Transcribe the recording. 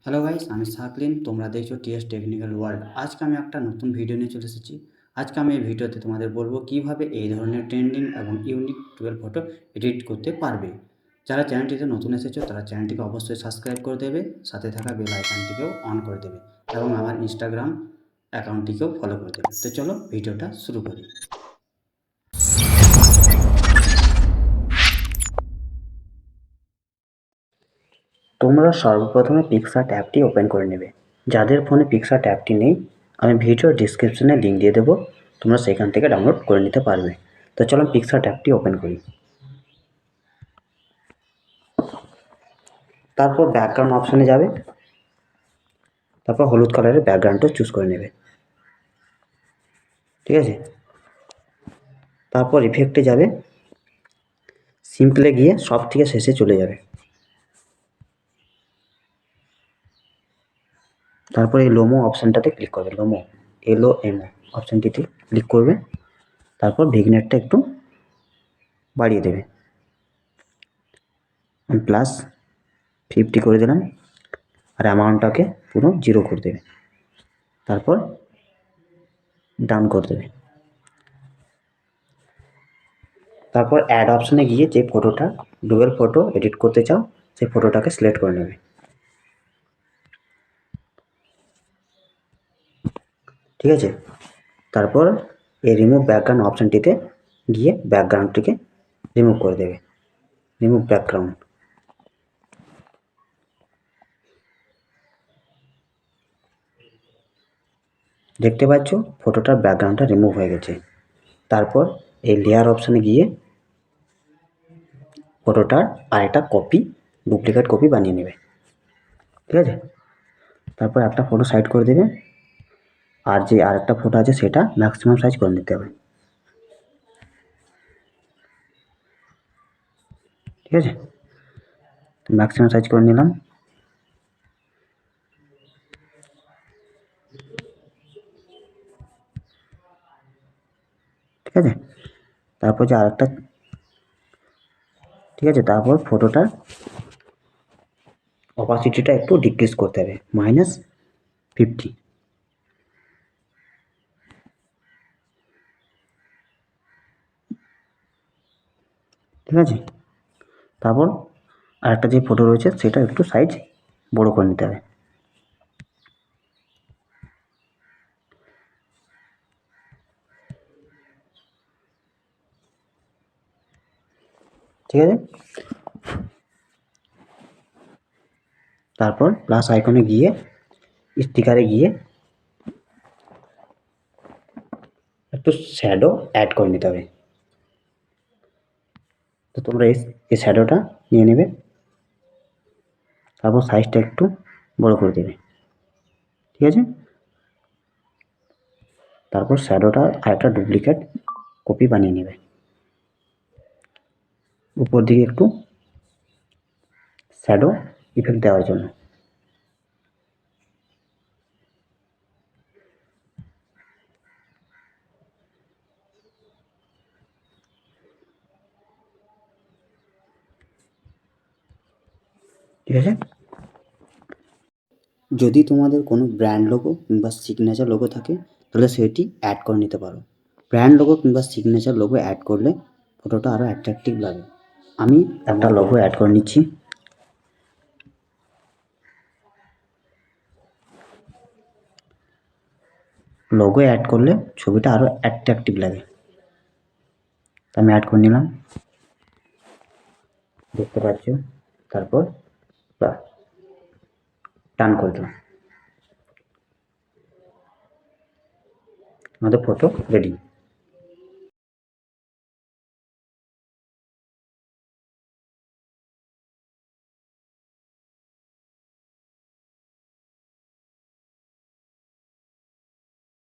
Hello guys, আমি সাকলিন। তোমরা দেখছো টিএস টেকনিক্যাল ওয়ার্ল্ড। আজকে আমি একটা নতুন ভিডিও নিয়ে চলে এসেছি। আজকে আমি এই ভিডিওতে তোমাদের বলবো কিভাবে এই ধরনের ট্রেন্ডিং এবং ইউনিক 12 ফটো এডিট করতে পারবে। যারা চ্যানেলটিতে নতুন এসেছো তারা চ্যানেলটিকে অবশ্যই সাবস্ক্রাইব করে দেবে, সাথে থাকা বেল আইকনটিকেও অন করে দেবে এবং আমার ইনস্টাগ্রাম অ্যাকাউন্টটিকেও ফলো করে দেবে। তো চলো ভিডিওটা শুরু করি। তোমরা সর্বপ্রথমে পিক্সার্ট অ্যাপটি ওপেন করে নেবে। যাদের ফোনে পিক্সার্ট অ্যাপটি নেই, আমি ভিডিও ডিসক্রিপশনে লিঙ্ক দিয়ে দেবো, তোমরা সেখান থেকে ডাউনলোড করে নিতে পারবে। তো চলো পিক্সার্ট অ্যাপটি ওপেন করি। তারপর ব্যাকগ্রাউন্ড অপশানে যাবে, তারপর হলুদ কালারের ব্যাকগ্রাউন্ডটা চুজ করে নেবে। ঠিক আছে, তারপর ইফেক্টে যাবে, সিম্পলে গিয়ে সব থেকে শেষে চলে যাবে। তারপর এই লোমো অপশানটাতে ক্লিক করবে, লোমো LOMO অপশানটিতে ক্লিক করবে। তারপর ভিগনেটটা একটু বাড়িয়ে দেবে, আমি +50 করে দিলাম, আর অ্যামাউন্টটাকে পুরো 0 করে দেবে। তারপর ডান করে দেবে। তারপর অ্যাড অপশানে গিয়ে যে ফটোটা ডুয়েল ফটো এডিট করতে চাও সেই ফটোটাকে সিলেক্ট করে নেবে। ঠিক আছে, তারপর এই রিমুভ ব্যাকগ্রাউন্ড অপশানটিতে গিয়ে ব্যাকগ্রাউন্ডটিকে রিমুভ করে দেবে, রিমুভ ব্যাকগ্রাউন্ড। দেখতে পাচ্ছ ফটোটার ব্যাকগ্রাউন্ডটা রিমুভ হয়ে গেছে। তারপর এই লেয়ার অপশানে গিয়ে ফটোটার আরেকটা ডুপ্লিকেট কপি বানিয়ে নেবে। ঠিক আছে, তারপর একটা ফটো সাইড করে দেবে, আর যে আরেকটা ফটো আছে সেটা ম্যাক্সিমাম সাইজ করে নিতে হবে। ঠিক আছে, ম্যাক্সিমাম সাইজ করে নিলাম। ঠিক আছে, তারপর যে আরেকটা, ঠিক আছে, তারপর ফটোটার অপাসিটিটা একটু ডিক্রিজ করতে হবে, -50। ঠিক আছে, তারপর আরেকটা যে ফটো রয়েছে সেটা একটু সাইজ বড় করে নিতে হবে। ঠিক আছে, তারপর প্লাস আইকনে গিয়ে স্টিকারে গিয়ে একটু শ্যাডো অ্যাড করে নিতে হবে। তো তোমরা এই শ্যাডোটা নিয়ে নেবে, তারপর সাইজটা একটু বড় করে দেবে। ঠিক আছে, তারপর শ্যাডোটা আরেকটা ডুপ্লিকেট কপি বানিয়ে নেবে, উপর দিকে একটু শ্যাডো ইফেক্ট দেওয়ার জন্য। ঠিক আছে, যদি তোমাদের কোনো ব্র্যান্ড লোগো কিংবা সিগনেচার লোগো থাকে তাহলে সেটি অ্যাড করে নিতে পারো। ব্র্যান্ড লোগো কিংবা সিগনেচার লোগো অ্যাড করলে ফটোটা আরও অ্যাট্রাকটিভ লাগে। আমি একটা লোগো অ্যাড করে নিচ্ছি। লোগো অ্যাড করলে ছবিটা আরও অ্যাট্রাকটিভ লাগে, আমি অ্যাড করে নিলাম, দেখতে পাচ্ছ। তারপর টান করে দিলাম, আমাদের ফটো রেডি।